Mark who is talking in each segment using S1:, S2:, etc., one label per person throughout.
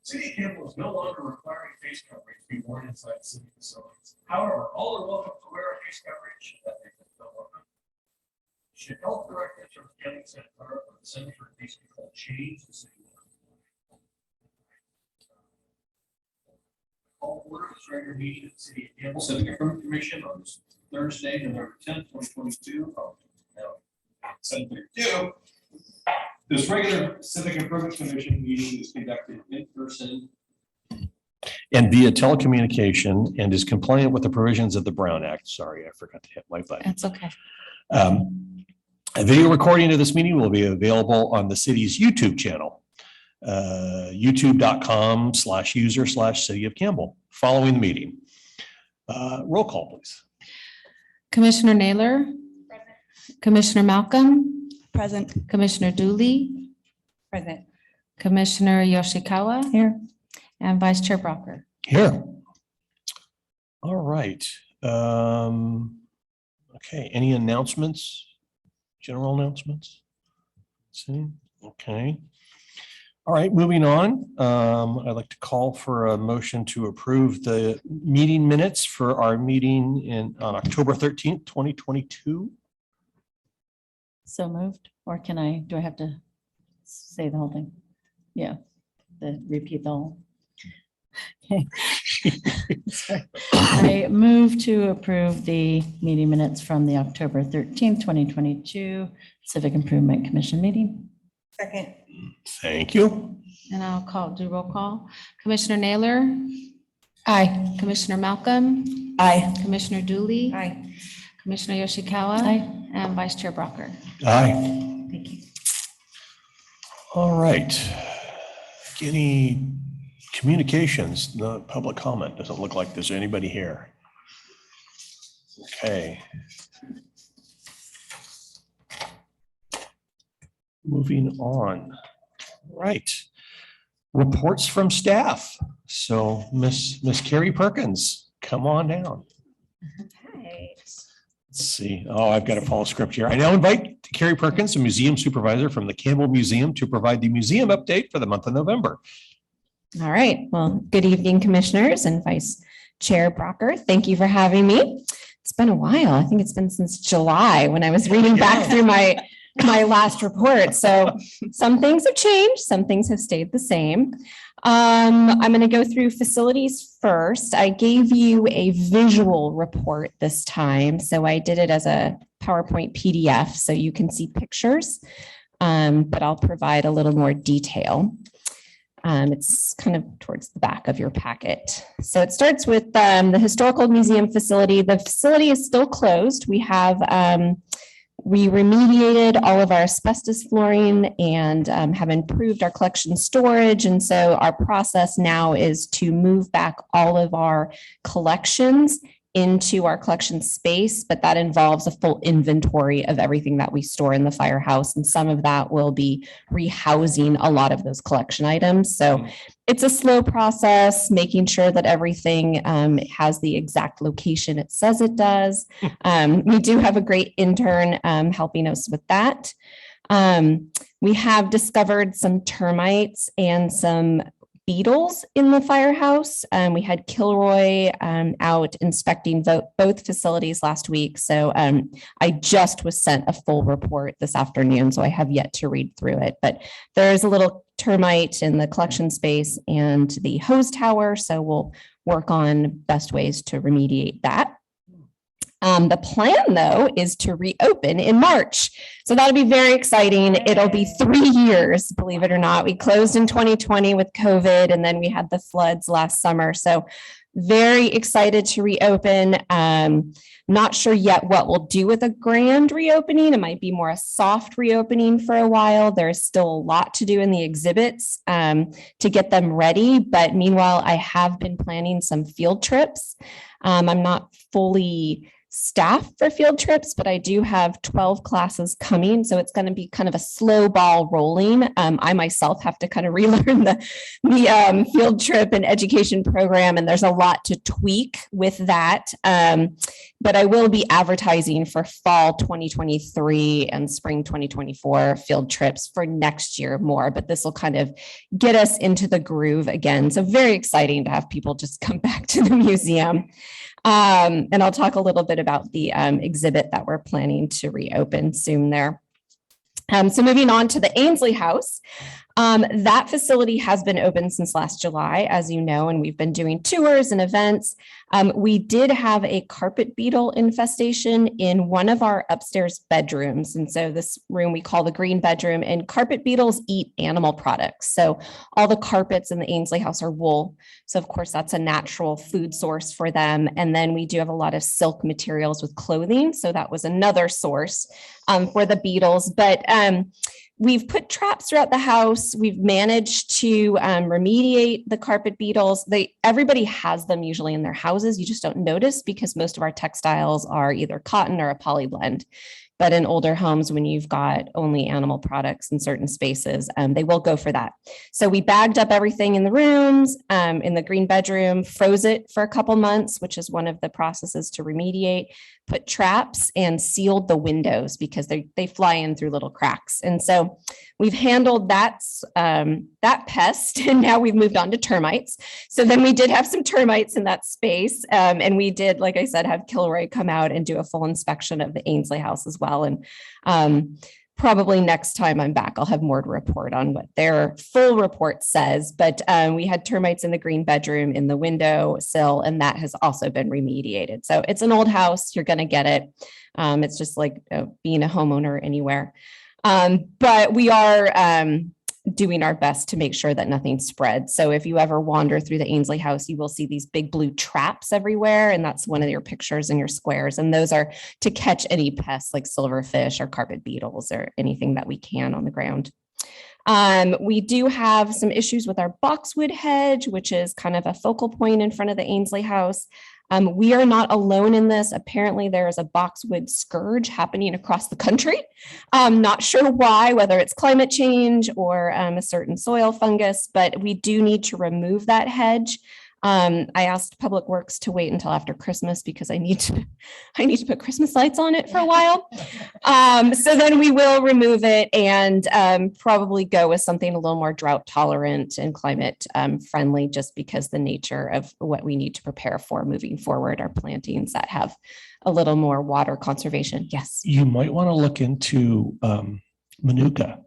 S1: City of Campbell is no longer requiring face coverings to be worn inside city facilities. However, all are welcome to wear a face coverage that they can fill up. Should health directives from the county center or the Center for Disease Control change the city? Call order this regular meeting of the City of Campbell Civic Improvement Commission on this Thursday, November 10th, 2022. Now, 7:32. This regular Civic Improvement Commission meeting is conducted in person
S2: and via telecommunication and is compliant with the provisions of the Brown Act. Sorry, I forgot to hit my button.
S3: That's okay.
S2: A video recording of this meeting will be available on the city's YouTube channel, youtube.com/user/City of Campbell, following the meeting. Roll call, please.
S3: Commissioner Naylor. Present. Commissioner Malcolm.
S4: Present.
S3: Commissioner Dooley.
S4: Present.
S3: Commissioner Yoshikawa.
S4: Here.
S3: And Vice Chair Brocker.
S2: Here. All right. Okay, any announcements? General announcements? See, okay. All right, moving on. I'd like to call for a motion to approve the meeting minutes for our meeting on October 13th, 2022.
S4: So moved, or do I have to say the whole thing? Yeah, repeat the whole. Okay. Sorry. I move to approve the meeting minutes from the October 13th, 2022 Civic Improvement Commission meeting.
S5: Second.
S2: Thank you.
S3: And I'll do roll call. Commissioner Naylor. Aye. Commissioner Malcolm.
S4: Aye.
S3: Commissioner Dooley.
S5: Aye.
S3: Commissioner Yoshikawa.
S4: Aye.
S3: And Vice Chair Brocker.
S2: Aye.
S3: Thank you.
S2: All right. Any communications? No public comment. Doesn't look like there's anybody here. Okay. Moving on. Right. Reports from staff. So Miss Carrie Perkins, come on down. Let's see. Oh, I've got to follow script here. I now invite Carrie Perkins, a museum supervisor from the Campbell Museum, to provide the museum update for the month of November.
S6: All right. Well, good evening, commissioners and Vice Chair Brocker. Thank you for having me. It's been a while. I think it's been since July when I was reading back through my last report. So some things have changed. Some things have stayed the same. I'm going to go through facilities first. I gave you a visual report this time. So I did it as a PowerPoint PDF so you can see pictures, but I'll provide a little more detail. It's kind of towards the back of your packet. So it starts with the historical museum facility. The facility is still closed. We remediated all of our asbestos flooring and have improved our collection storage. And so our process now is to move back all of our collections into our collection space, but that involves a full inventory of everything that we store in the firehouse. And some of that will be rehousing a lot of those collection items. So it's a slow process, making sure that everything has the exact location it says it does. We do have a great intern helping us with that. We have discovered some termites and some beetles in the firehouse. We had Kilroy out inspecting both facilities last week. So I just was sent a full report this afternoon, so I have yet to read through it. But there's a little termite in the collection space and the hose tower. So we'll work on best ways to remediate that. The plan, though, is to reopen in March. So that'll be very exciting. It'll be 3 years, believe it or not. We closed in 2020 with COVID, and then we had the floods last summer. So very excited to reopen. Not sure yet what we'll do with a grand reopening. It might be more a soft reopening for a while. There's still a lot to do in the exhibits to get them ready. But meanwhile, I have been planning some field trips. I'm not fully staff for field trips, but I do have 12 classes coming. So it's going to be kind of a slow ball rolling. I myself have to kind of relearn the field trip and education program, and there's a lot to tweak with that. But I will be advertising for fall 2023 and spring 2024 field trips for next year more, but this will kind of get us into the groove again. So very exciting to have people just come back to the museum. And I'll talk a little bit about the exhibit that we're planning to reopen soon there. So moving on to the Ainsley House, that facility has been open since last July, as you know, and we've been doing tours and events. We did have a carpet beetle infestation in one of our upstairs bedrooms. And so this room we call the green bedroom, and carpet beetles eat animal products. So all the carpets in the Ainsley House are wool. So of course, that's a natural food source for them. And then we do have a lot of silk materials with clothing. So that was another source for the beetles. But we've put traps throughout the house. We've managed to remediate the carpet beetles. Everybody has them usually in their houses. You just don't notice because most of our textiles are either cotton or a poly blend. But in older homes, when you've got only animal products in certain spaces, they will go for that. So we bagged up everything in the rooms, in the green bedroom, froze it for a couple months, which is one of the processes to remediate, put traps and sealed the windows because they fly in through little cracks. And so we've handled that pest, and now we've moved on to termites. So then we did have some termites in that space. And we did, like I said, have Kilroy come out and do a full inspection of the Ainsley House as well. And probably next time I'm back, I'll have more to report on what their full report says. But we had termites in the green bedroom, in the window sill, and that has also been remediated. So it's an old house. You're going to get it. It's just like being a homeowner anywhere. But we are doing our best to make sure that nothing spreads. So if you ever wander through the Ainsley House, you will see these big blue traps everywhere. And that's one of your pictures in your squares. And those are to catch any pests like silverfish or carpet beetles or anything that we can on the ground. We do have some issues with our boxwood hedge, which is kind of a focal point in front of the Ainsley House. We are not alone in this. Apparently, there is a boxwood scourge happening across the country. I'm not sure why, whether it's climate change or a certain soil fungus, but we do need to remove that hedge. I asked Public Works to wait until after Christmas because I need to put Christmas lights on it for a while. So then we will remove it and probably go with something a little more drought tolerant and climate friendly, just because the nature of what we need to prepare for moving forward are plantings that have a little more water conservation. Yes.
S2: You might want to look into Manuka.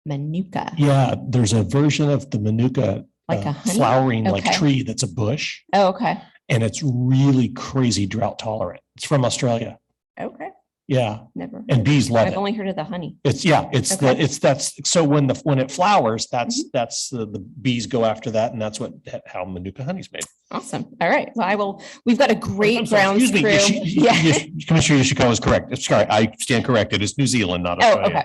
S6: Manuka.
S2: Yeah, there's a version of the Manuka
S6: Like a honey?
S2: flowering like
S6: Okay.
S2: tree that's a bush,
S6: Oh, okay.
S2: and it's really crazy drought tolerant. It's from Australia.
S6: Okay.
S2: Yeah,
S6: Never.
S2: and bees love
S6: I've
S2: it.
S6: only heard of the honey.
S2: It's
S6: Okay.
S2: that's so when it flowers, that's the bees go after that, and that's how Manuka honey's made.
S6: Awesome. All right. Well, we've got a
S2: I'm
S6: great
S2: sorry,
S6: grounds
S2: excuse me,
S6: crew. Yeah.
S2: Commissioner Yoshiko is correct. Sorry, I stand corrected. It's New Zealand, not
S6: Oh,
S2: Australia.
S6: okay.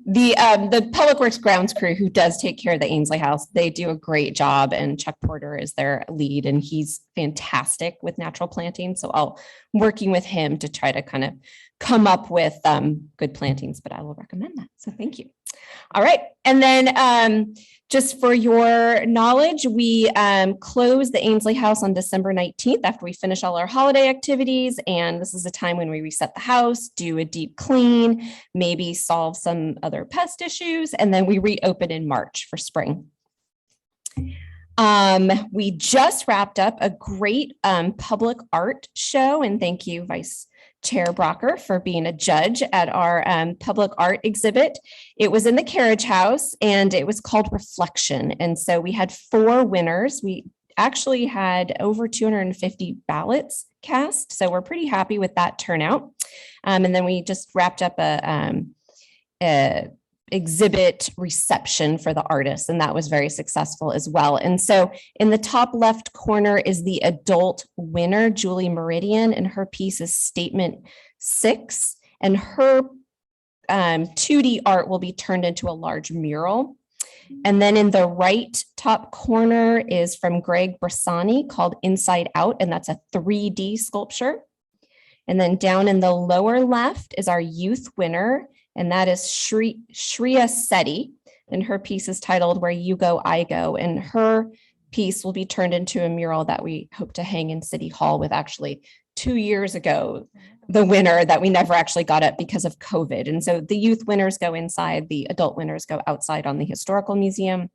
S6: The Public Works grounds crew who does take care of the Ainsley House, they do a great job, and Chuck Porter is their lead, and he's fantastic with natural planting. So I'll working with him to try to kind of come up with good plantings, but I will recommend that. So thank you. All right. And then just for your knowledge, we close the Ainsley House on December 19th after we finish all our holiday activities. And this is a time when we reset the house, do a deep clean, maybe solve some other pest issues, and then we reopen in March for spring. We just wrapped up a great public art show, and thank you, Vice Chair Brocker, for being a judge at our public art exhibit. It was in the Carriage House, and it was called Reflection. And so we had 4 winners. We actually had over 250 ballots cast, so we're pretty happy with that turnout. And then we just wrapped up a exhibit reception for the artists, and that was very successful as well. And so in the top left corner is the adult winner, Julie Meridian, and her piece is Statement 6, and her 2D art will be turned into a large mural. And then in the right top corner is from Greg Bressani called Inside Out, and that's a 3D sculpture. And then down in the lower left is our youth winner, and that is Shreya Sethi. And her piece is titled Where You Go, I Go. And her piece will be turned into a mural that we hope to hang in City Hall with actually 2 years ago, the winner that we never actually got up because of COVID. And so the youth winners go inside, the adult winners go outside on the Historical Museum.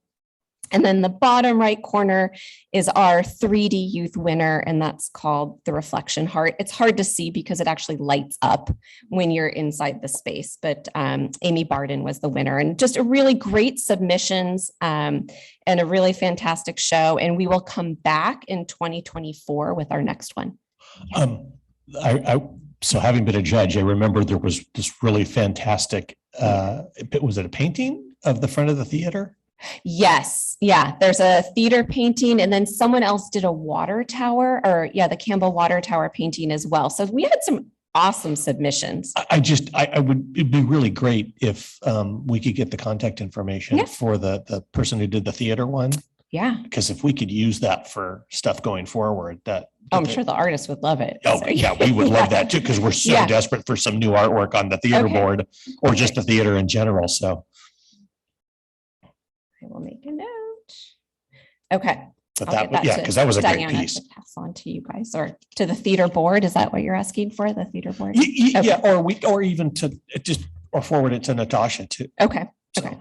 S6: And then the bottom right corner is our 3D youth winner, and that's called the Reflection Heart. It's hard to see because it actually lights up when you're inside the space, but Amy Barden was the winner, and just a really great submissions and a really fantastic show. And we will come back in 2024 with our next one.
S2: So having been a judge, I remember there was this really fantastic, was it a painting of the front of the theater?
S6: Yes. Yeah. There's a theater painting, and then someone else did a water tower, or the Campbell water tower painting as well. So we had some awesome submissions.
S2: It'd be really great if we could get the contact information for the person who did the theater one.
S6: Yeah.
S2: Because if we could use that for stuff going forward,
S6: I'm sure the artists would love it.
S2: Oh, yeah, we would love that too, because we're so desperate for some new artwork on the theater board, or just the theater in general. So
S6: I will make a note. Okay.
S2: but because that was a great piece.
S6: Pass on to you guys, or to the theater board. Is that what you're asking for? The theater board?
S2: Yeah, or even to forward it to Natasha too.
S6: Okay. Okay.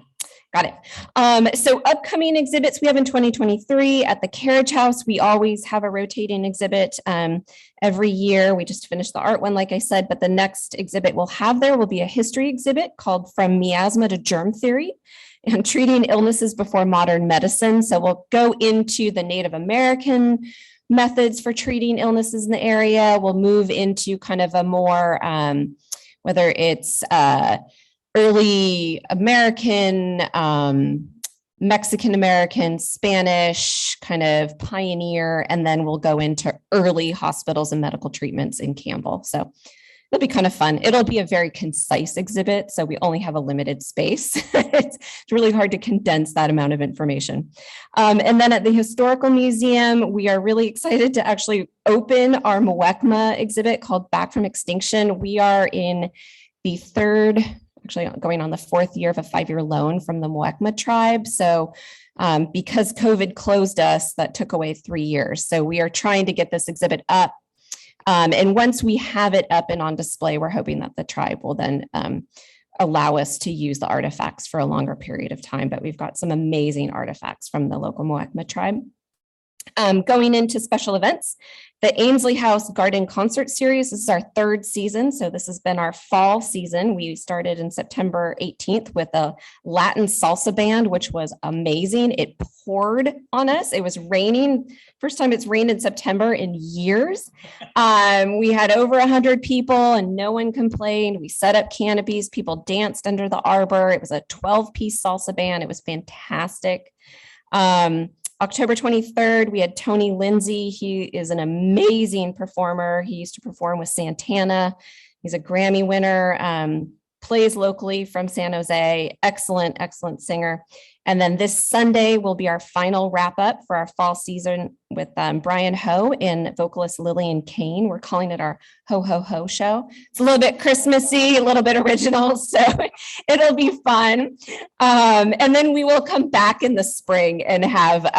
S6: Got it. So upcoming exhibits we have in 2023 at the Carriage House. We always have a rotating exhibit every year. We just finished the art one, like I said, but the next exhibit we'll have there will be a history exhibit called From Miasma to Germ Theory and Treating Illnesses Before Modern Medicine. So we'll go into the Native American methods for treating illnesses in the area. We'll move into kind of a more, whether it's early American, Mexican American, Spanish, kind of pioneer, and then we'll go into early hospitals and medical treatments in Campbell. So it'll be kind of fun. It'll be a very concise exhibit, so we only have a limited space. It's really hard to condense that amount of information. And then at the Historical Museum, we are really excited to actually open our Muwekma exhibit called Back from Extinction. We are in the actually going on the 4th year of a 5-year loan from the Muwekma tribe. So because COVID closed us, that took away 3 years. So we are trying to get this exhibit up. And once we have it up and on display, we're hoping that the tribe will then allow us to use the artifacts for a longer period of time. But we've got some amazing artifacts from the local Muwekma tribe. Going into special events, the Ainsley House Garden Concert Series. This is our 3rd season. So this has been our fall season. We started in September 18th with a Latin salsa band, which was amazing. It poured on us. It was raining. First time it's rained in September in years. We had over 100 people and no one complained. We set up canopies. People danced under the arbor. It was a 12-piece salsa band. It was fantastic. October 23rd, we had Tony Lindsay. He is an amazing performer. He used to perform with Santana. He's a Grammy winner, plays locally from San Jose. Excellent, excellent singer. And then this Sunday will be our final wrap up for our fall season with Brian Ho and vocalist Lillian Kane. We're calling it our Ho Ho Ho show. It's a little bit Christmassy, a little bit original, so it'll be fun. And then we will come back in the spring and have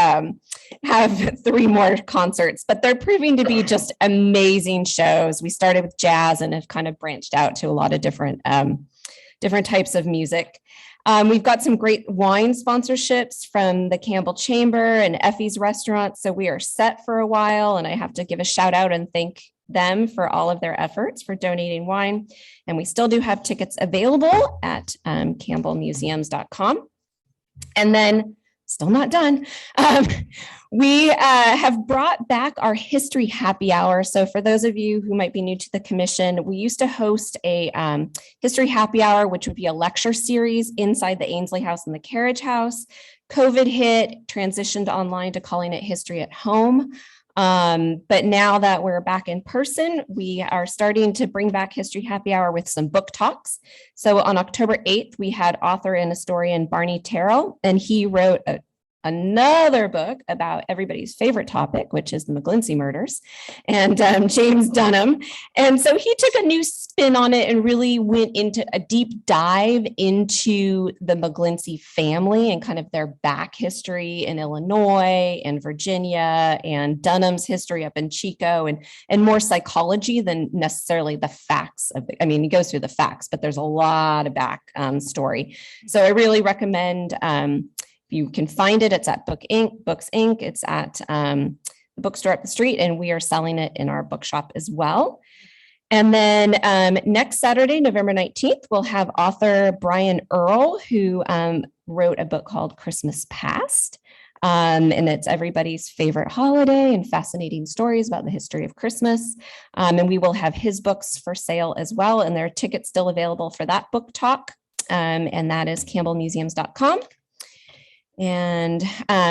S6: 3 more concerts, but they're proving to be just amazing shows. We started with jazz and have kind of branched out to a lot of different types of music. We've got some great wine sponsorships from the Campbell Chamber and Effie's Restaurant. So we are set for a while, and I have to give a shout out and thank them for all of their efforts for donating wine. And we still do have tickets available at campbellmuseums.com. And then still not done. We have brought back our history happy hour. So for those of you who might be new to the commission, we used to host a history happy hour, which would be a lecture series inside the Ainsley House and the Carriage House. COVID hit, transitioned online to calling it History at Home. But now that we're back in person, we are starting to bring back History Happy Hour with some book talks. So on October 8th, we had author and historian Barney Terrell, and he wrote a another book about everybody's favorite topic, which is the McGlinchey murders, and James Dunham. And so he took a new spin on it and really went into a deep dive into the McGlinchey family and kind of their back history in Illinois and Virginia, and Dunham's history up in Chico, and more psychology than necessarily the facts of it. I mean, he goes through the facts, but there's a lot of back story. So I really recommend, if you can find it, it's at Books Inc. It's at the bookstore up the street, and we are selling it in our bookshop as well. And then next Saturday, November 19th, we'll have author Brian Earl, who wrote a book called Christmas Past. And it's everybody's favorite holiday and fascinating stories about the history of Christmas. And we will have his books for sale as well. And there are tickets still available for that book talk. And that is campbellmuseums.com. And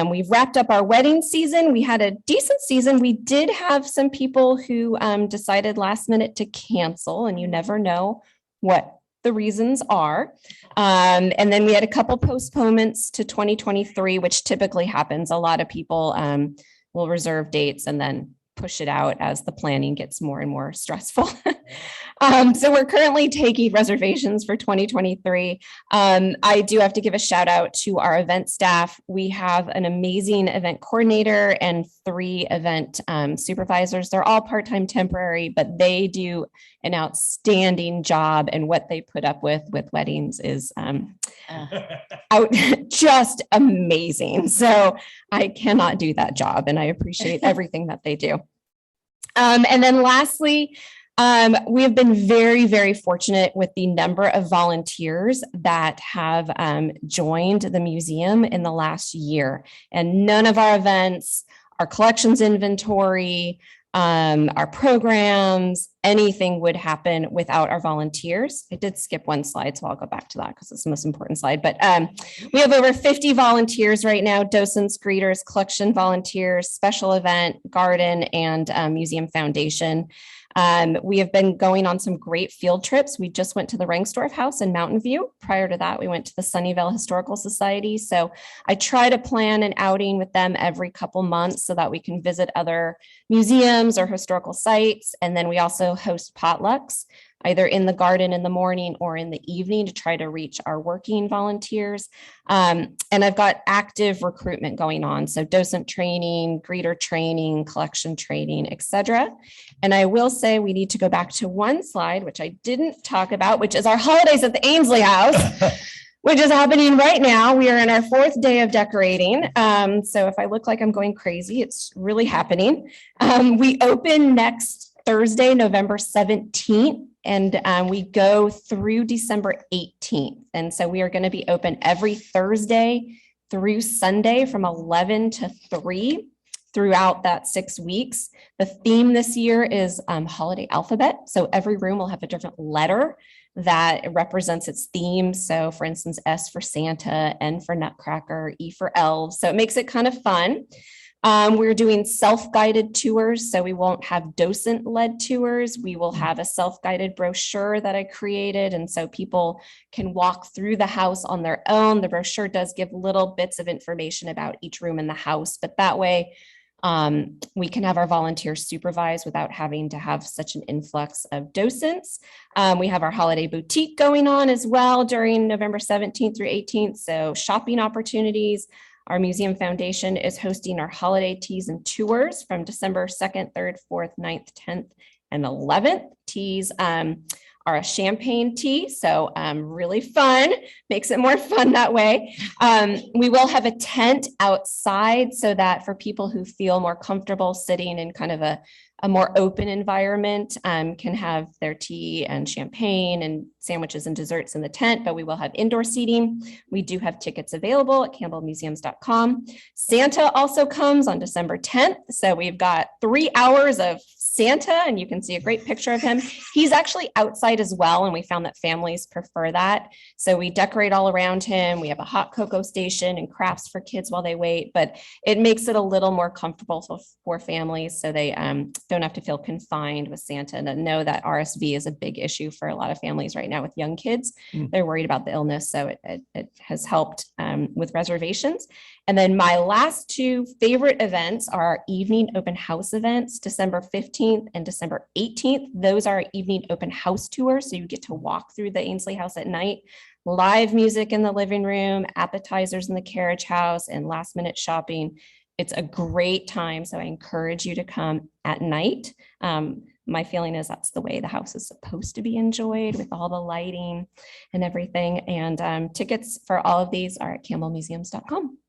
S6: we've wrapped up our wedding season. We had a decent season. We did have some people who decided last minute to cancel, and you never know what the reasons are. And then we had a couple postponements to 2023, which typically happens. A lot of people will reserve dates and then push it out as the planning gets more and more stressful. So we're currently taking reservations for 2023. I do have to give a shout out to our event staff. We have an amazing event coordinator and 3 event supervisors. They're all part-time temporary, but they do an outstanding job. And what they put up with weddings is just amazing. So I cannot do that job, and I appreciate everything that they do. And then lastly, we have been very, very fortunate with the number of volunteers that have joined the museum in the last year. And none of our events, our collections inventory, our programs, anything would happen without our volunteers. I did skip one slide, so I'll go back to that because it's the most important slide. But we have over 50 volunteers right now: docents, greeters, collection volunteers, special event, garden, and museum foundation. We have been going on some great field trips. We just went to the Rengstorff House in Mountain View. Prior to that, we went to the Sunnyvale Historical Society. So I try to plan an outing with them every couple months so that we can visit other museums or historical sites. And then we also host potlucks, either in the garden in the morning or in the evening, to try to reach our working volunteers. And I've got active recruitment going on. So docent training, greeter training, collection training, etc. And I will say we need to go back to one slide, which I didn't talk about, which is our holidays at the Ainsley House, which is happening right now. We are in our 4th day of decorating. So if I look like I'm going crazy, it's really happening. We open next Thursday, November 17th. And we go through December 18th. And so we are going to be open every Thursday through Sunday from 11 to 3 throughout that 6 weeks. The theme this year is holiday alphabet. So every room will have a different letter that represents its theme. So for instance, S for Santa, N for Nutcracker, E for elves. So it makes it kind of fun. We're doing self-guided tours, so we won't have docent-led tours. We will have a self-guided brochure that I created, and so people can walk through the house on their own. The brochure does give little bits of information about each room in the house, but that way we can have our volunteers supervise without having to have such an influx of docents. We have our holiday boutique going on as well during November 17th through 18th, so shopping opportunities. Our Museum Foundation is hosting our holiday teas and tours from December 2nd, 3rd, 4th, 9th, 10th, and 11th. Teas are a champagne tea, so really fun, makes it more fun that way. We will have a tent outside so that for people who feel more comfortable sitting in kind of a more open environment can have their tea and champagne and sandwiches and desserts in the tent, but we will have indoor seating. We do have tickets available at campbellmuseums.com. Santa also comes on December 10th. So we've got 3 hours of Santa, and you can see a great picture of him. He's actually outside as well, and we found that families prefer that. So we decorate all around him. We have a hot cocoa station and crafts for kids while they wait, but it makes it a little more comfortable for families so they don't have to feel confined with Santa, and know that RSV is a big issue for a lot of families right now with young kids. They're worried about the illness, so it has helped with reservations. And then my last two favorite events are our evening open house events, December 15th and December 18th. Those are evening open house tours. So you get to walk through the Ainsley House at night, live music in the living room, appetizers in the carriage house, and last minute shopping. It's a great time. So I encourage you to come at night. My feeling is that's the way the house is supposed to be enjoyed, with all the lighting and everything. And tickets for all of these are at campbellmuseums.com.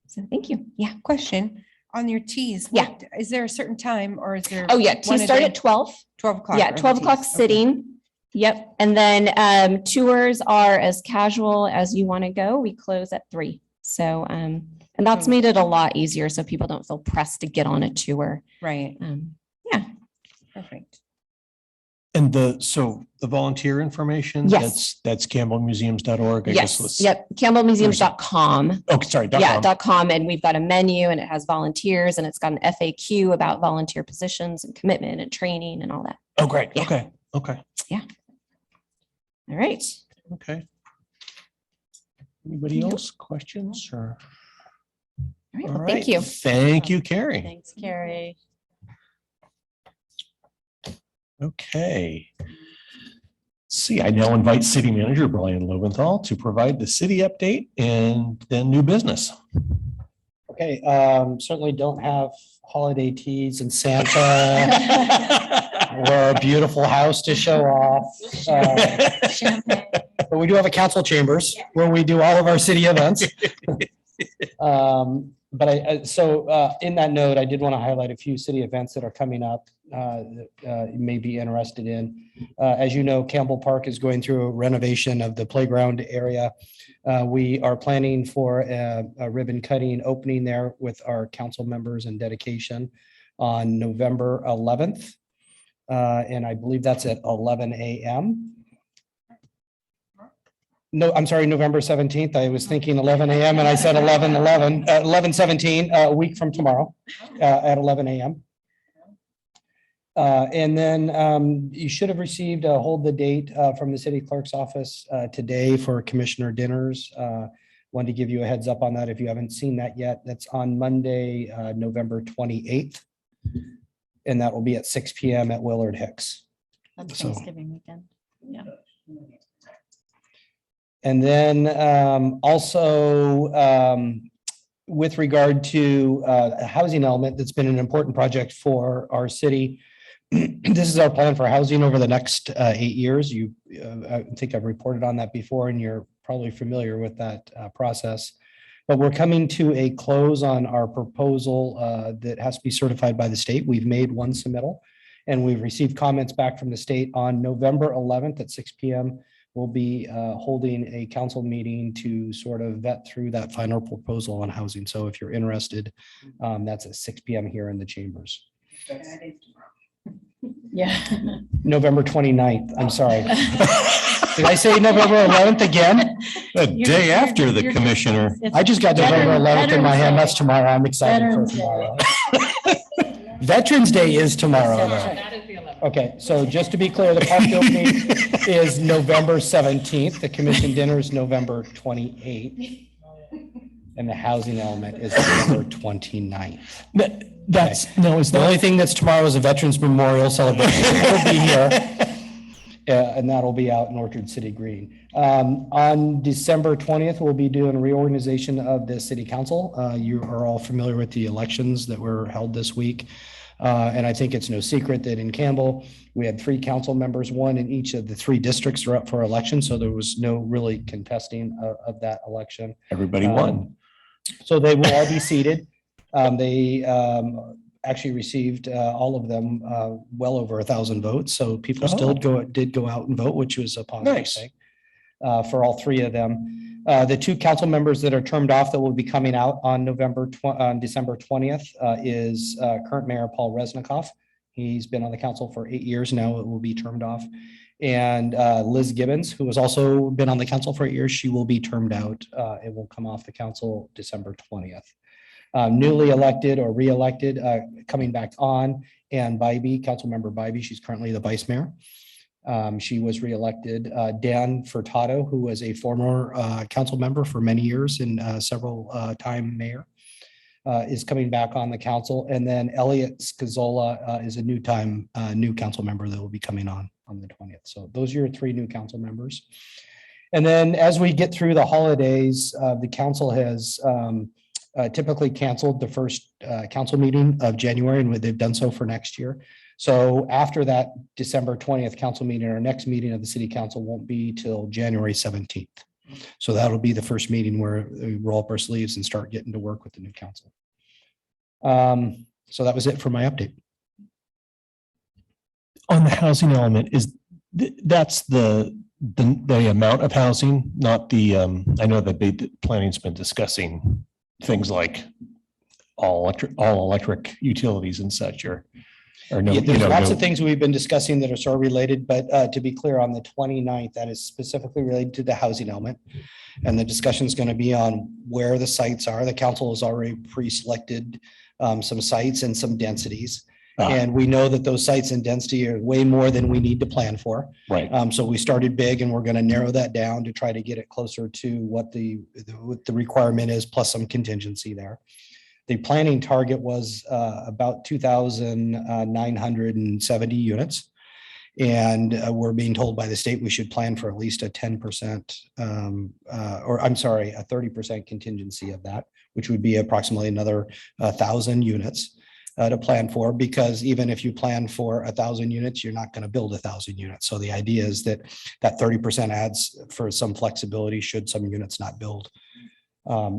S6: So thank you. Yeah.
S5: Question on your teas.
S6: Yeah.
S5: Is there a certain time or is there?
S6: Oh, yeah. Teas start at 12.
S5: 12 o'clock.
S6: Yeah,
S5: are the
S6: 12 o'clock
S5: teas. Okay.
S6: sitting. Yep. And then tours are as casual as you want to go. We close at 3. So, and that's made it a lot easier so people don't feel pressed to get on a tour.
S5: Right.
S6: Yeah.
S5: Perfect.
S2: And the volunteer information,
S6: Yes.
S2: that's campbellmuseums.org. I guess
S6: Yes.
S2: let's-
S6: Yep. campbellmuseums.com.
S2: Oh, sorry.
S6: Yeah,
S2: .com.
S6: .com. And we've got a menu and it has volunteers and it's got an FAQ about volunteer positions and commitment and training and all that.
S2: Oh, great.
S6: Yeah.
S2: Okay. Okay.
S6: All right.
S2: Okay. Anybody
S6: Nope.
S2: else? Questions or?
S6: All right.
S2: All
S6: Well,
S2: right.
S6: thank you.
S2: Thank you, Carrie.
S4: Thanks, Carrie.
S2: Okay. Let's see, I now invite City Manager Brian Lobenthal to provide the city update and then new business.
S7: Okay, certainly don't have holiday teas and Santa or a beautiful house to show off. But we do have a council chambers where we do all of our city events. But so in that note, I did want to highlight a few city events that are coming up that you may be interested in. As you know, Campbell Park is going through a renovation of the playground area. We are planning for a ribbon cutting opening there with our council members and dedication on November 11th. And I believe that's at 11 a.m. No, I'm sorry, November 17th. I was thinking 11 a.m. and I said 11:17, a week from tomorrow at 11 a.m. And then you should have received a hold the date from the city clerk's office today for commissioner dinners. Wanted to give you a heads up on that if you haven't seen that yet. That's on Monday, November 28th. And that will be at 6 p.m. at Willard Hicks.
S4: On
S2: So-
S4: Thanksgiving weekend. Yeah.
S7: And then also with regard to a housing element, that's been an important project for our city. This is our plan for housing over the next 8 years. I think I've reported on that before, and you're probably familiar with that process. But we're coming to a close on our proposal that has to be certified by the state. We've made one submittal, and we've received comments back from the state on November 11th at 6 p.m. We'll be holding a council meeting to sort of vet through that final proposal on housing. So if you're interested, that's at 6 p.m. here in the chambers.
S4: Yeah.
S7: November 29th, I'm sorry. Did I say November 11th again?
S2: The day after the
S4: you're-
S2: commissioner.
S7: I just got November 11th in my hand. That's
S4: Veterans
S7: tomorrow. I'm excited for
S4: Veterans Day.
S7: tomorrow. Veterans Day is tomorrow.
S4: That's
S7: though.
S4: right.
S7: Okay, so just to be clear, the park opening is November 17th. The commission dinner is November 28th. And the housing element is November 29th.
S2: That's, no, it's
S7: The
S2: not.
S7: only thing that's tomorrow is a Veterans Memorial Celebration. We'll be here. And that'll be out in Orchard City Green. On December 20th, we'll be doing a reorganization of the city council. You are all familiar with the elections that were held this week. And I think it's no secret that in Campbell, we had 3 council members, 1 in each of the 3 districts are up for election. So there was no really contesting of that election.
S2: Everybody won.
S7: So they will all be seated. They actually received all of them well over 1,000 votes. So people still did go out and vote, which was a positive
S2: Nice.
S7: thing for all 3 of them. The 2 council members that are termed off that will be coming out on December 20th is current Mayor Paul Resnikoff He's been on the council for 8 years now. It will be termed off. And Liz Gibbons, who has also been on the council for 8 years, she will be termed out. It will come off the council December 20th. Newly elected or re-elected, coming back on, and Bybee, Councilmember Bybee, she's currently the vice mayor. She was re-elected. Dan Furtado, who was a former council member for many years and several time mayor, is coming back on the council. And then Elliot Scazola is a new council member that will be coming on the 20th. So those are your 3 new council members. And then as we get through the holidays, the council has typically canceled the first council meeting of January, and they've done so for next year. So after that December 20th council meeting, our next meeting of the city council won't be till January 17th. So that'll be the first meeting where we roll up our sleeves and start getting to work with the new council. So that was it for my update.
S2: On the housing element, that's the amount of housing, not the, I know that the planning's been discussing things like all electric utilities and such, or no.
S7: Yeah, there's
S2: you know,
S7: lots
S2: no-
S7: of things we've been discussing that are sort of related, but to be clear, on the 29th, that is specifically related to the housing element. And the discussion is going to be on where the sites are. The council has already pre-selected some sites and some densities. And we know that those sites and density are way more than we need to plan for.
S2: Right.
S7: So we started big, and we're going to narrow that down to try to get it closer to what the requirement is, plus some contingency there. The planning target was about 2,970 units. And we're being told by the state we should plan for at least a 10%, or I'm sorry, a 30% contingency of that, which would be approximately another 1,000 units to plan for, because even if you plan for 1,000 units, you're not going to build 1,000 units. So the idea is that 30% adds for some flexibility should some units not build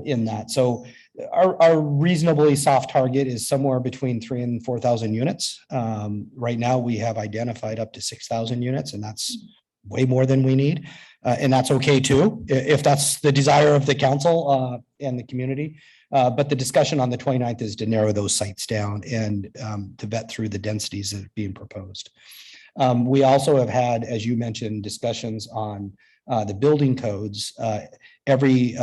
S7: in that. So our reasonably soft target is somewhere between 3,000 and 4,000 units. Right now we have identified up to 6,000 units, and that's way more than we need. And that's okay too, if that's the desire of the council and the community. But the discussion on the 29th is to narrow those sites down and to vet through the densities that are being proposed. We also have had, as you mentioned, discussions on the building codes. Every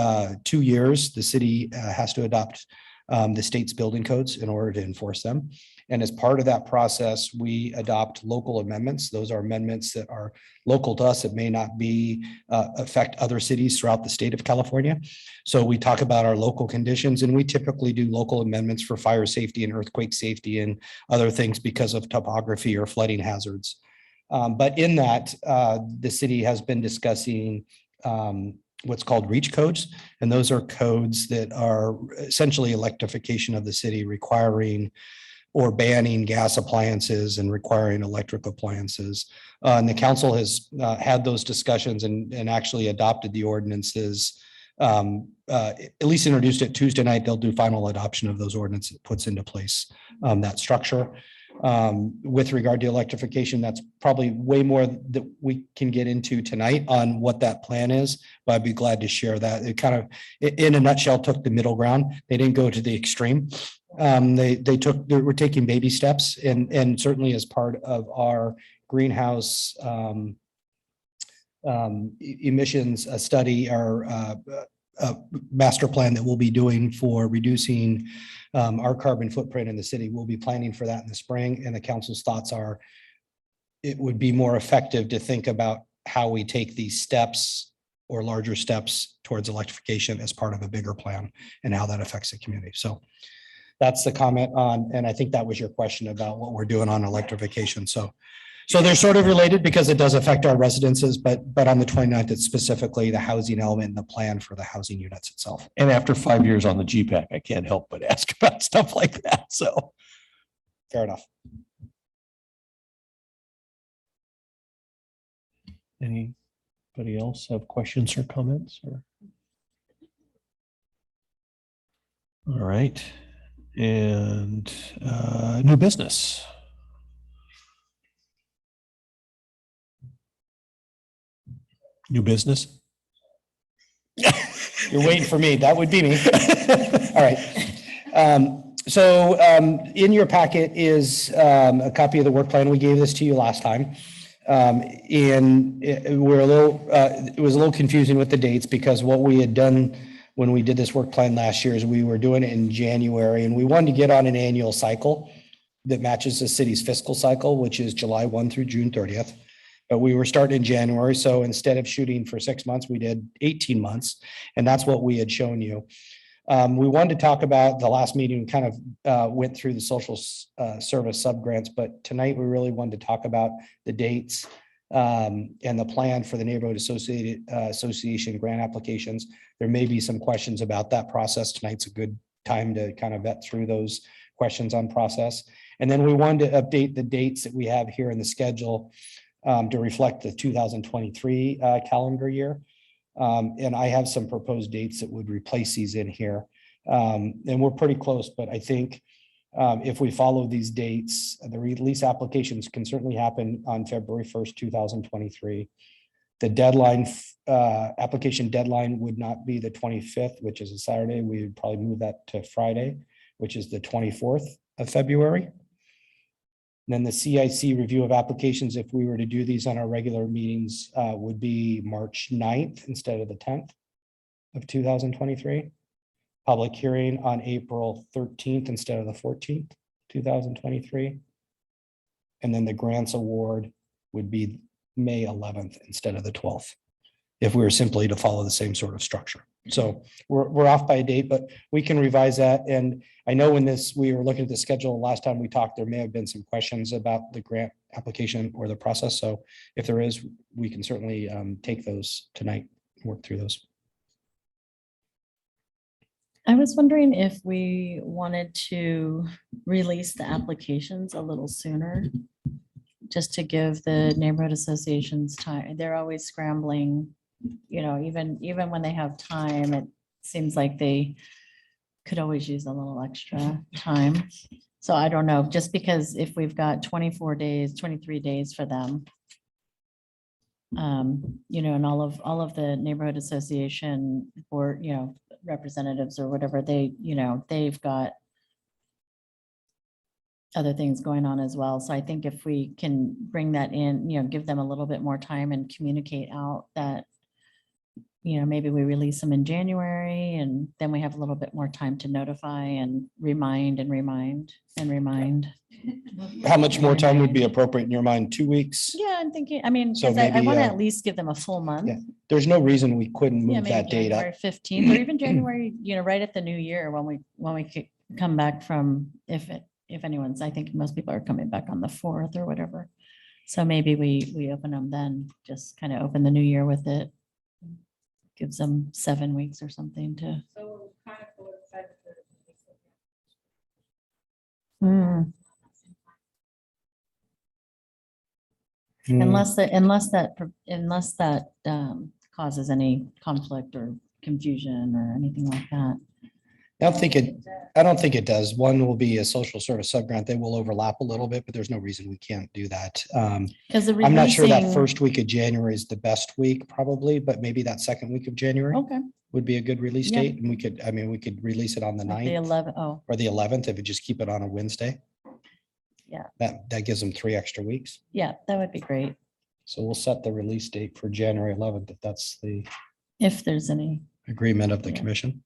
S7: 2 years, the city has to adopt the state's building codes in order to enforce them. And as part of that process, we adopt local amendments. Those are amendments that are local to us. It may not be affect other cities throughout the state of California. So we talk about our local conditions, and we typically do local amendments for fire safety and earthquake safety and other things because of topography or flooding hazards. But in that, the city has been discussing what's called REACH codes. And those are codes that are essentially electrification of the city, requiring or banning gas appliances and requiring electric appliances. And the council has had those discussions and actually adopted the ordinances, at least introduced it Tuesday night. They'll do final adoption of those ordinances, that puts into place that structure. With regard to electrification, that's probably way more that we can get into tonight on what that plan is, but I'd be glad to share that. It kind of, in a nutshell, took the middle ground. They didn't go to the extreme. They were taking baby steps, and certainly as part of our greenhouse emissions study, our master plan that we'll be doing for reducing our carbon footprint in the city. We'll be planning for that in the spring, and the council's thoughts are it would be more effective to think about how we take these steps or larger steps towards electrification as part of a bigger plan and how that affects the community. So that's the comment on, and I think that was your question about what we're doing on electrification. So they're sort of related because it does affect our residences, but on the 29th, it's specifically the housing element and the plan for the housing units itself.
S2: And after 5 years on the GPAC, I can't help but ask about stuff like that. So
S7: Fair enough.
S2: anybody else have questions or comments? Or all right, and new business. New business.
S7: You're waiting for me. That would be me. All right. So in your packet is a copy of the work plan. We gave this to you last time. And we're a little, it was a little confusing with the dates because what we had done when we did this work plan last year is we were doing it in January and we wanted to get on an annual cycle that matches the city's fiscal cycle, which is July 1 through June 30th. But we were starting in January. So instead of shooting for 6 months, we did 18 months. And that's what we had shown you. We wanted to talk about the last meeting, we kind of went through the social service subgrants, but tonight we really wanted to talk about the dates and the plan for the neighborhood association grant applications. There may be some questions about that process. Tonight's a good time to kind of vet through those questions on process. And then we wanted to update the dates that we have here in the schedule to reflect the 2023 calendar year. And I have some proposed dates that would replace these in here. And we're pretty close, but I think if we follow these dates, the release applications can certainly happen on February 1st, 2023. The deadline, application deadline would not be the 25th, which is a Saturday. We would probably move that to Friday, which is the 24th of February. And then the CIC review of applications, if we were to do these on our regular meetings, would be March 9th instead of the 10th of 2023. Public hearing on April 13th instead of the 14th, 2023. And then the grants award would be May 11th instead of the 12th, if we were simply to follow the same sort of structure. So we're off by a date, but we can revise that. And I know when we were looking at the schedule last time we talked, there may have been some questions about the grant application or the process. So if there is, we can certainly take those tonight, work through those.
S4: I was wondering if we wanted to release the applications a little sooner, just to give the neighborhood associations time. They're always scrambling, you know, even when they have time, it seems like they could always use a little extra time. So I don't know, just because if we've got 24 days, 23 days for them, you know, and all of the neighborhood association or, you know, representatives or whatever, they, you know, they've got other things going on as well. So I think if we can bring that in, you know, give them a little bit more time and communicate out that, you know, maybe we release them in January and then we have a little bit more time to notify and remind and remind and remind.
S7: How much more time would be appropriate in your mind? 2 weeks?
S4: Yeah, I'm thinking, I mean,
S7: So
S4: 'cause I
S7: maybe,
S4: want to at least give them a full month.
S7: Yeah. There's no reason we couldn't
S4: Yeah,
S7: move
S4: maybe
S7: that date up.
S4: January 15th or even January, you know, right at the new year when we could come back from, if anyone's, I think most people are coming back on the 4th or whatever. So maybe we open them then, just kind of open the new year with it. Gives them 7 weeks or something to. Hmm.
S7: Hmm.
S4: Unless that causes any conflict or confusion or anything like that.
S7: I don't think it does. One will be a social service subgrant. They will overlap a little bit, but there's no reason we can't do that.
S4: Because
S7: I'm not sure that first week of January is the best week probably, but maybe that second week of January
S4: Okay.
S7: would be a good release
S4: Yeah.
S7: date. And we could release it on the
S4: Like the
S7: 9th
S4: 11th. Oh,
S7: or the 11th if we just keep it on a Wednesday.
S4: Yeah.
S7: That gives them 3 extra weeks.
S4: yeah, that would be great.
S7: So we'll set the release date for January 11th if that's the
S4: If there's any.
S7: agreement of the
S4: Yeah.
S7: commission.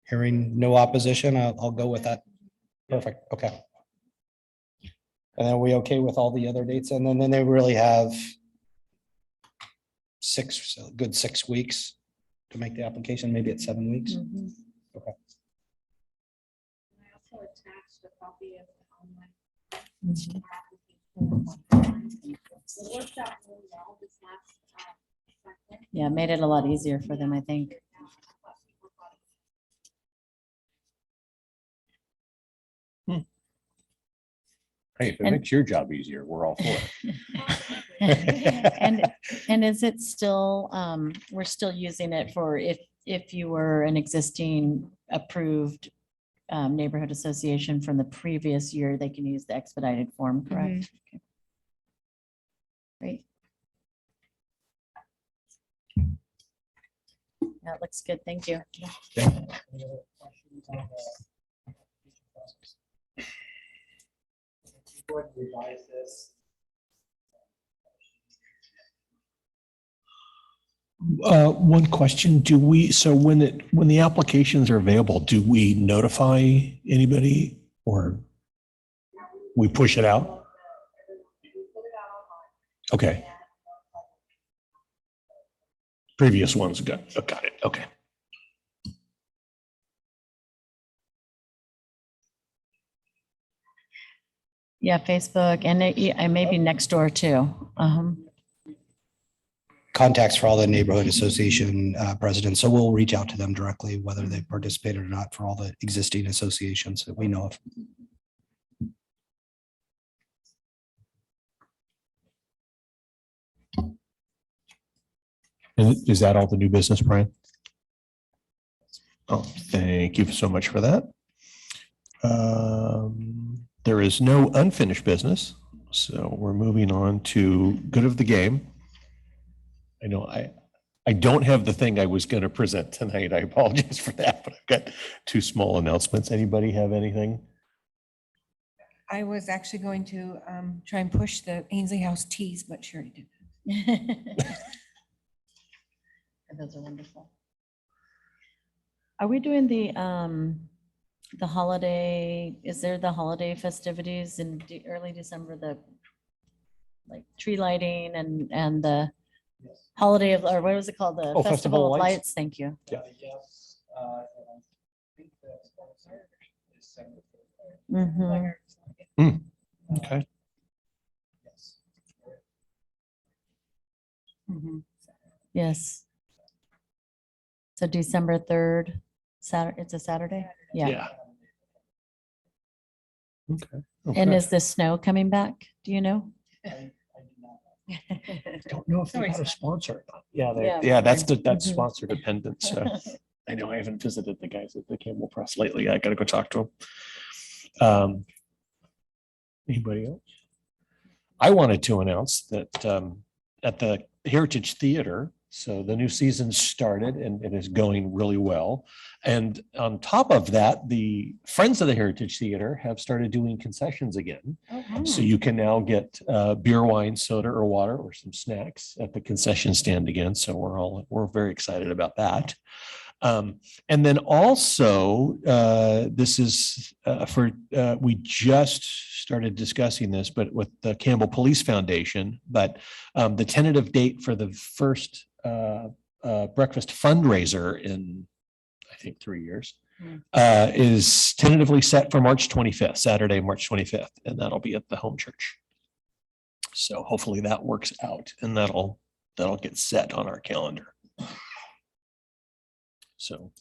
S7: Hearing no opposition, I'll go with that. Perfect, okay. And then are we okay with all the other dates? And then they really have a good 6 weeks to make the application, maybe it's 7 weeks.
S4: Mhm.
S7: Okay.
S3: I also attached a copy of
S4: Mhm.
S3: the application. It worked out really well this last cycle.
S4: Yeah, made it a lot easier for them, I think.
S8: Hey, if it
S4: And-
S8: makes your job easier, we're all for it.
S4: And is it still, we're still using it for if you were an existing approved neighborhood association from the previous year, they can use the expedited form, correct? Okay. Great. That looks good. Thank you.
S1: Any other questions on the application process? If you would revise this.
S2: One question, do we, so when the applications are available, do we notify anybody or we push it out? Okay. Previous ones, got it, okay.
S4: Yeah, Facebook and maybe next door too.
S7: Contacts for all the neighborhood association presidents. So we'll reach out to them directly, whether they participated or not, for all the existing associations that we know of.
S2: Is that all the new business, Brian? Oh, thank you so much for that. There is no unfinished business, so we're moving on to good of the game. I know I don't have the thing I was going to present tonight. I apologize for that, but I've got two small announcements. Anybody have anything?
S5: I was actually going to try and push the Ainsley House teas, but she already did.
S4: Those are wonderful. Are we doing the holiday, is there the holiday festivities in early December, the like tree lighting and the holiday of, or what was it called? The
S2: Oh,
S4: Festival of Lights. Thank you.
S2: Yeah.
S1: Yes, and I think that's December 3rd.
S4: Mhm.
S2: Okay.
S1: Yes.
S5: Mhm.
S4: Yes. So December 3rd, Saturday, it's a Saturday? Yeah.
S2: Okay.
S4: And
S2: Okay.
S4: is the snow coming back? Do you know?
S1: I do not.
S2: Don't know if they got a sponsor. Yeah,
S4: Yeah.
S2: yeah, that's
S4: Mhm.
S2: sponsor dependent. So I know I haven't visited the guys at the Campbell Press lately. I got to go talk to them. Anybody else? I wanted to announce that at the Heritage Theater, so the new season started and it is going really well. And on top of that, the Friends of the Heritage Theater have started doing concessions again. So you can now get beer, wine, soda, or water, or some snacks at the concession stand again. So we're very excited about that. And then also, this is we just started discussing this, but with the Campbell Police Foundation, but the tentative date for the first breakfast fundraiser in, I think, 3 years, is tentatively set for March 25th, Saturday, March 25th, and that'll be at the home church. So hopefully that works out and that'll get set on our calendar. So,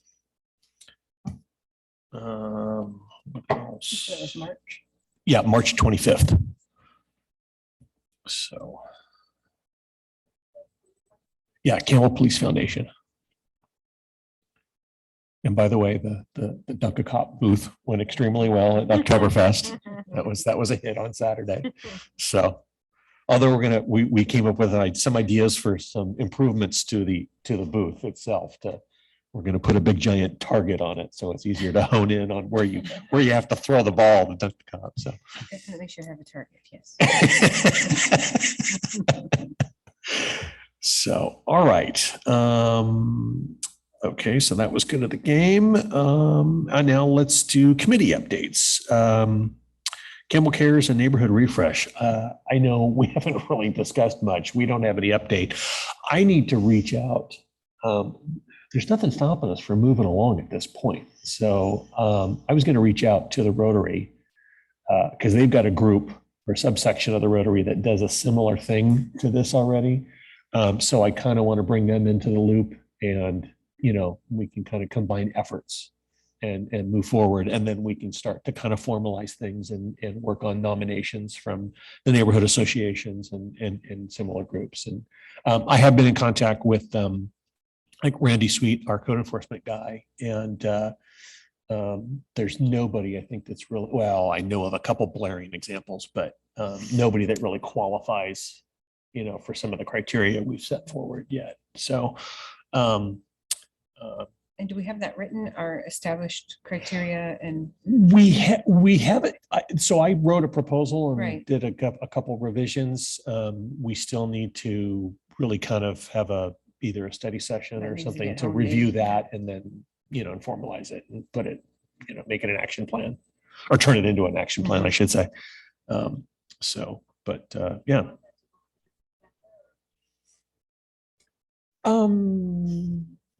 S2: what else?
S4: It was March.
S2: Yeah, March 25th. So, yeah, Campbell Police Foundation. And by the way, the Duck a Cop booth went extremely well at Oktoberfest. That was a hit on Saturday. So, although we came up with some ideas for some improvements to the booth itself. We're going to put a big giant target on it, so it's easier to hone in on where you have to throw the ball to Duck the Cop. So
S5: Definitely should have a target, yes.
S2: So, all right. Okay, so that was good of the game. And now let's do committee updates. Campbell Cares and Neighborhood Refresh. I know we haven't really discussed much. We don't have any update. I need to reach out. There's nothing stopping us from moving along at this point. So I was going to reach out to the Rotary because they've got a group or subsection of the Rotary that does a similar thing to this already. So I kind of want to bring them into the loop and, we can kind of combine efforts and move forward. And then we can start to kind of formalize things and work on nominations from the neighborhood associations and similar groups. And I have been in contact with like Randy Sweet, our code enforcement guy. And there's nobody I think that's really, well, I know of a couple blaring examples, but nobody that really qualifies, for some of the criteria we've set forward yet. So
S5: And do we have that written, our established criteria and,
S2: We have it. So I wrote a proposal and
S5: Right.
S2: did a couple revisions. We still need to really kind of have either a study session
S5: That
S2: or
S5: needs to
S2: something
S5: get
S2: to
S5: honed
S2: review
S5: in.
S2: that and then, and formalize it and put it, make it an action plan or turn it into an action plan, I should say. Yeah.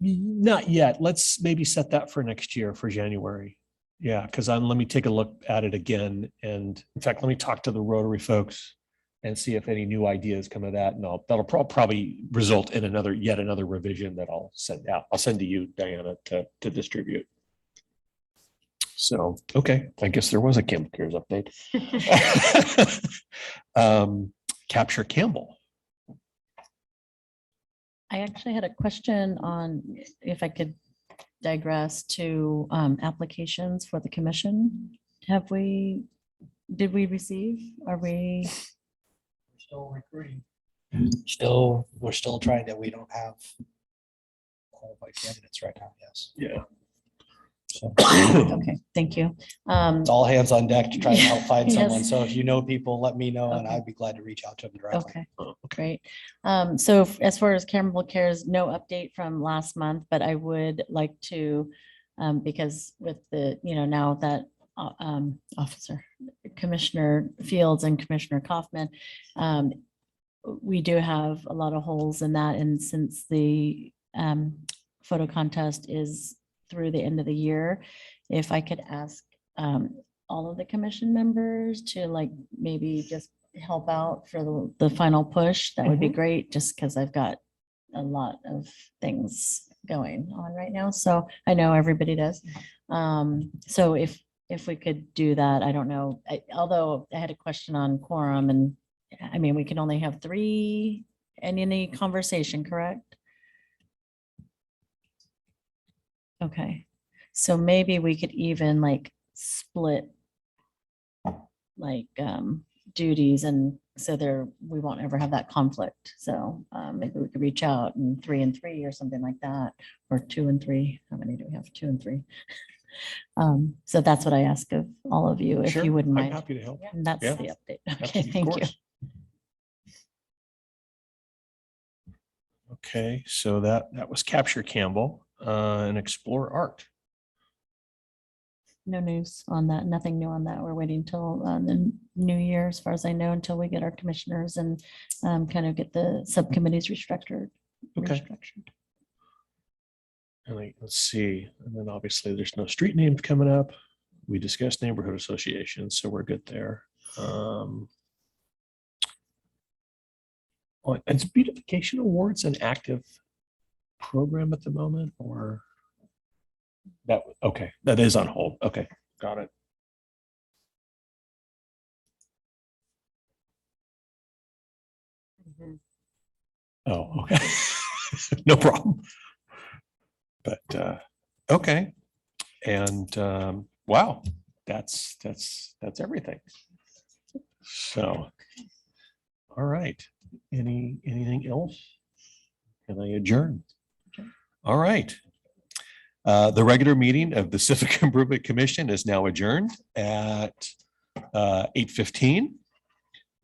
S2: Not yet. Let's maybe set that for next year for January. Yeah, because let me take a look at it again. And in fact, let me talk to the Rotary folks and see if any new ideas come of that. And that'll probably result in yet another revision that I'll send out. I'll send to you, Diana, to distribute. So, okay, I guess there was a Campbell Cares update. Capture Campbell.
S4: I actually had a question on if I could digress to applications for the commission. Did we receive? Are we?
S1: Still recruiting.
S7: We're still trying to, we don't have qualified candidates right now, yes.
S2: Yeah.
S7: So
S4: Okay, thank you.
S7: it's all hands on deck to try to help find someone.
S4: Yes.
S7: So if you know people, let me know and
S4: Okay.
S7: I'd be glad to reach out to them directly.
S4: Okay, great. So as far as Campbell Cares, no update from last month, but I would like to, because with the, now that Officer Commissioner Fields and Commissioner Kaufman, we do have a lot of holes in that. And since the photo contest is through the end of the year, if I could ask all of the commission members to maybe just help out for the final push, that would be great, just because I've got a lot of things going on right now. So I know everybody does. So if we could do that, I don't know, although I had a question on quorum, and I mean, we can only have 3 in any conversation, correct? Okay, so maybe we could even split duties, and so we won't ever have that conflict. So maybe we could reach out and 3 and 3 or something like that, or 2 and 3. How many do we have? 2 and 3. So that's what I ask of all of you, if
S2: Sure,
S4: you wouldn't
S2: I'm
S4: mind.
S2: happy to help.
S4: And that's
S2: Yeah.
S4: the update. Okay,
S2: Absolutely, of
S4: thank you.
S2: course. Okay, so that was Capture Campbell and Explore Art.
S4: No news on that, nothing new on that. We're waiting till the new year, as far as I know, until we get our commissioners and kind of get the subcommittees restructured.
S2: Okay. And let's see, and then obviously there's no street names coming up. We discussed neighborhood associations, so we're good there. Is beautification awards an active program at the moment, or that? Okay, that is on hold. Okay, got it. Oh, okay. No problem. But okay. And wow, that's everything. So, all right. Anything else? Can I adjourn? All right. The regular meeting of the Civic Improvement Commission is now adjourned at 8:15.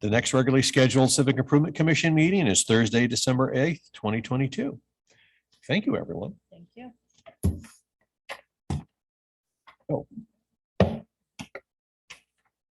S2: The next regularly scheduled Civic Improvement Commission meeting is Thursday, December 8th, 2022. Thank you, everyone.
S4: Thank you.
S2: Oh,